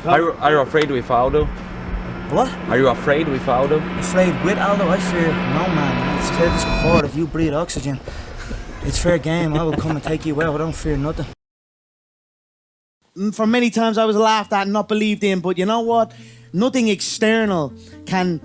Are you afraid with Aldo? What? Are you afraid with Aldo? Afraid with Aldo? I fear no man. I've said this before, if you breathe oxygen, it's fair game. I will come and take you out. I don't fear nothing. For many times I was laughed at and not believed in, but you know what? Nothing external can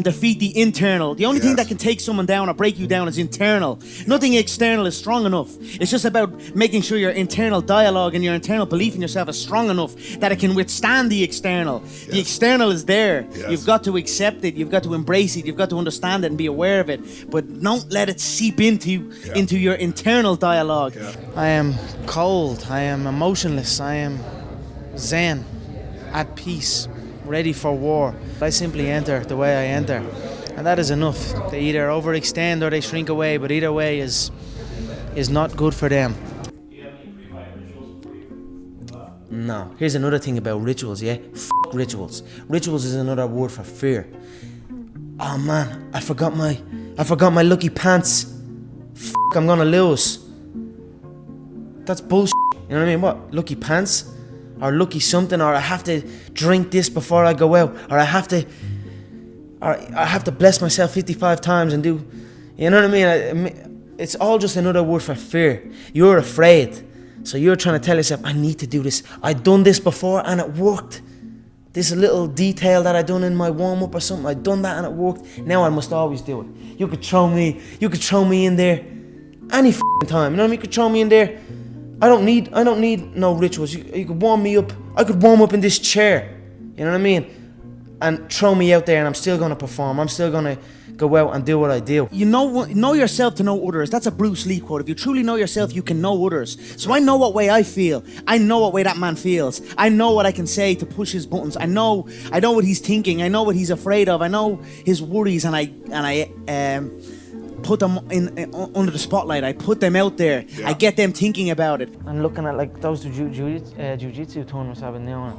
defeat the internal. The only thing that can take someone down or break you down is internal. Nothing external is strong enough. It's just about making sure your internal dialogue and your internal belief in yourself is strong enough that it can withstand the external. Yes. The external is there. Yes. You've got to accept it. You've got to embrace it. You've got to understand it and be aware of it. But don't let it seep into your internal dialogue. Yeah. I am cold. I am emotionless. I am zen, at peace, ready for war. I simply enter the way I enter, and that is enough. They either overextend or they shrink away, but either way is not good for them. Do you have any pre-fight rituals before you? No. Here's another thing about rituals, yeah? Rituals. Rituals is another word for fear. Oh man, I forgot my lucky pants. I'm gonna lose. That's bullshit. You know what I mean? What? Lucky pants? Or lucky something, or I have to drink this before I go out, or I have to bless myself 55 times and do, you know what I mean? It's all just another word for fear. You're afraid, so you're trying to tell yourself, I need to do this. I've done this before and it worked. This little detail that I done in my warm-up or something, I've done that and it worked. Now I must always do it. You could throw me in there any time. You know what I mean? You could throw me in there. I don't need no rituals. You could warm me up. I could warm up in this chair. You know what I mean? And throw me out there and I'm still going to perform. I'm still going to go out and do what I do. You know yourself to know others. That's a Bruce Lee quote. If you truly know yourself, you can know others. So I know what way I feel. I know what way that man feels. I know what I can say to push his buttons. I know what he's thinking. I know what he's afraid of. I know his worries, and I put them in under the spotlight. I put them out there. I get them thinking about it. And looking at like those jiu-jitsu tournaments I've been doing,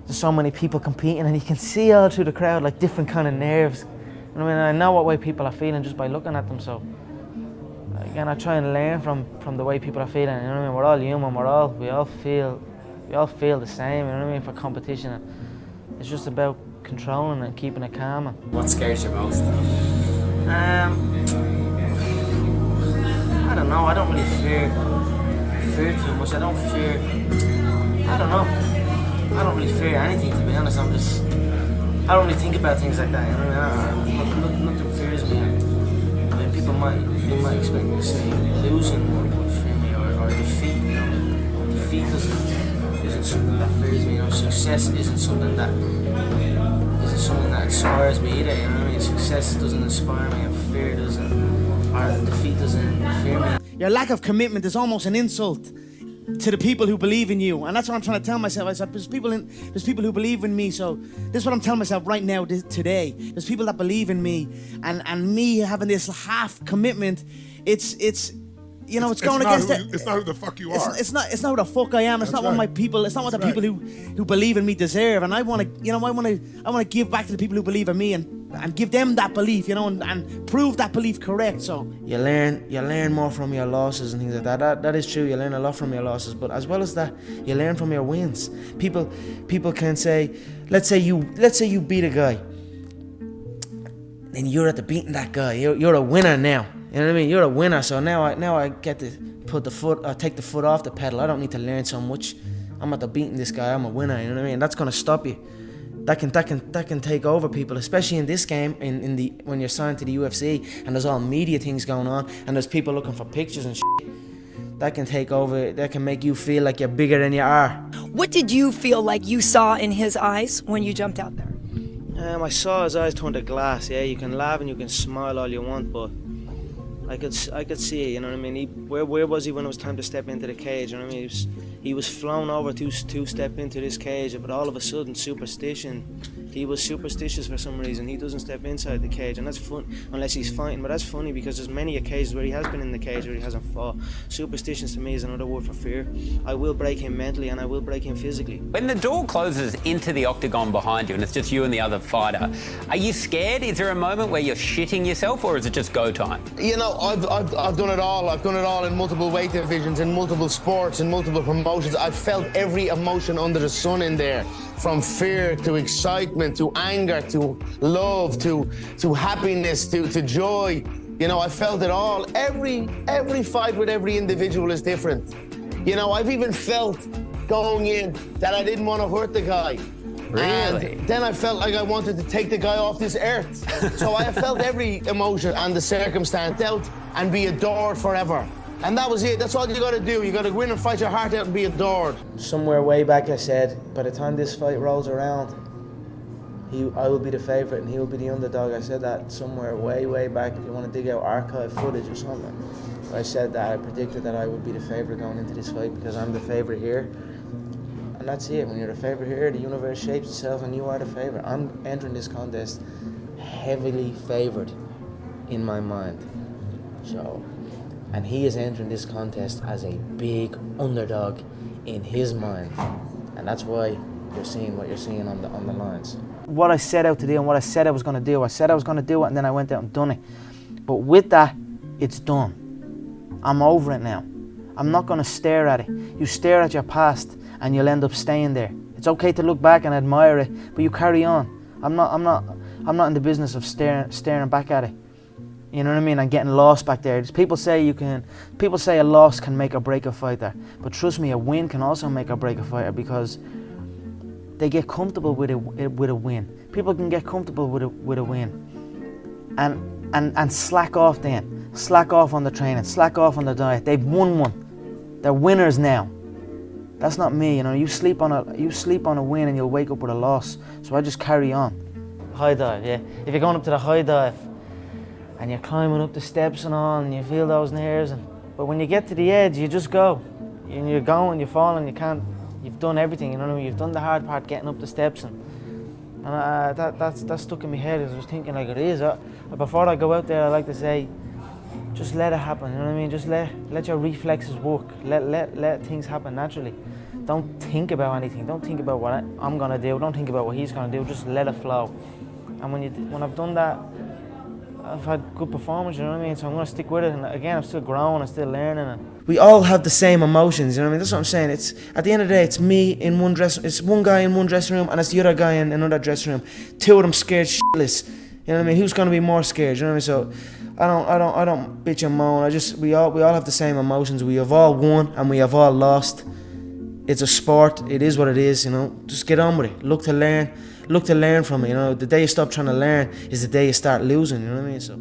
there's so many people competing and you can see all through the crowd like different kind of nerves. I mean, I know what way people are feeling just by looking at them. So again, I try and learn from the way people are feeling. You know what I mean? We're all human. We all feel the same. You know what I mean? For competition, it's just about controlling and keeping it calm. What scares you most? I don't know. I don't really fear too much. I don't really fear anything, to be honest. I don't really think about things like that. You know, nothing fears me. I mean, people might expect me to say losing would fear me, or defeat. You know, defeat isn't something that fears me. You know, success isn't something that inspires me either. You know what I mean? Success doesn't inspire me, and fear doesn't, or defeat doesn't fear me. Your lack of commitment is almost an insult to the people who believe in you, and that's what I'm trying to tell myself. I said, there's people who believe in me, so this is what I'm telling myself right now, today. There's people that believe in me, and me having this half commitment, it's you know, it's going against it. It's not who the fuck you are. It's not who the fuck I am. It's not what my people. It's not what the people who believe in me deserve. And I want to give back to the people who believe in me and give them that belief, you know, and prove that belief correct. So you learn more from your losses and things like that. That is true. You learn a lot from your losses, but as well as that, you learn from your wins. People can say, let's say you beat a guy, then you're at the beating that guy. You're a winner now. You know what I mean? You're a winner, so now I get to take the foot off the pedal. I don't need to learn so much. I'm at the beating this guy. I'm a winner. You know what I mean? That's gonna stop you. That can take over people, especially in this game. When you're signed to the UFC and there's all media things going on and there's people looking for pictures and shit. That can take over. That can make you feel like you're bigger than you are. What did you feel like you saw in his eyes when you jumped out there? I saw his eyes turn to glass. Yeah, you can laugh and you can smile all you want, but I could see it, you know what I mean? Where was he when it was time to step into the cage, you know what I mean? He was flown over to step into this cage, but all of a sudden, he was superstitious for some reason. He doesn't step inside the cage, and that's fun, unless he's fighting, but that's funny because there's many occasions where he has been in the cage where he hasn't fought. Superstitions to me is another word for fear. I will break him mentally and I will break him physically. When the door closes into the octagon behind you and it's just you and the other fighter, are you scared? Is there a moment where you're shitting yourself, or is it just go time? You know, I've done it all. I've done it all in multiple weight divisions, in multiple sports, in multiple promotions. I've felt every emotion under the sun in there. from fear to excitement to anger to love to happiness to joy. You know, I felt it all. Every fight with every individual is different. You know, I've even felt going in that I didn't want to hurt the guy. Really? And then I felt like I wanted to take the guy off this earth. So I felt every emotion and the circumstance dealt and be adored forever. And that was it. That's all you got to do. You got to go in and fight your heart out and be adored. Somewhere way back I said, by the time this fight rolls around, I will be the favourite and he will be the underdog. I said that somewhere way back. If you want to dig out archive footage or something, I said that I predicted that I would be the favourite going into this fight because I'm the favourite here. And that's it. When you're the favourite here, the universe shapes itself and you are the favourite. I'm entering this contest heavily favoured in my mind. So, and he is entering this contest as a big underdog in his mind. And that's why you're seeing what you're seeing on the lines. What I set out to do and what I said I was going to do, I said I was going to do it and then I went out and done it. But with that, it's done. I'm over it now. I'm not going to stare at it. You stare at your past and you'll end up staying there. It's okay to look back and admire it, but you carry on. I'm not in the business of staring back at it. You know what I mean? And getting lost back there. People say a loss can make or break a fighter, but trust me, a win can also make or break a fighter because they get comfortable with a win. People can get comfortable with a win, and slack off then. Slack off on the training. Slack off on the diet. They've won one. They're winners now. That's not me, you know. You sleep on a win and you'll wake up with a loss. So I just carry on. High dive, yeah. If you're going up to the high dive and you're climbing up the steps and all, and you feel those nerves, but when you get to the edge, you just go. And you're going, you're falling, you've done everything, you know what I mean? You've done the hard part, getting up the steps, and that stuck in my head. I was thinking like it is. Before I go out there, I like to say, just let it happen, you know what I mean? Just let your reflexes work. Let things happen naturally. Don't think about anything. Don't think about what I'm gonna do. Don't think about what he's gonna do. Just let it flow. And when I've done that, I've had good performance, you know what I mean? So I'm gonna stick with it. And again, I'm still growing, I'm still learning. And we all have the same emotions, you know what I mean? That's what I'm saying. It's at the end of the day, it's me in one it's one guy in one dressing room, and it's the other guy in another dressing room. Two of them scared shitless. You know what I mean? Who's gonna be more scared? You know what I mean? So I don't bitch and moan. We all have the same emotions. We have all won and we have all lost. It's a sport. It is what it is, you know. Just get on with it. Look to learn from it, you know. The day you stop trying to learn is the day you start losing, you know what I mean? So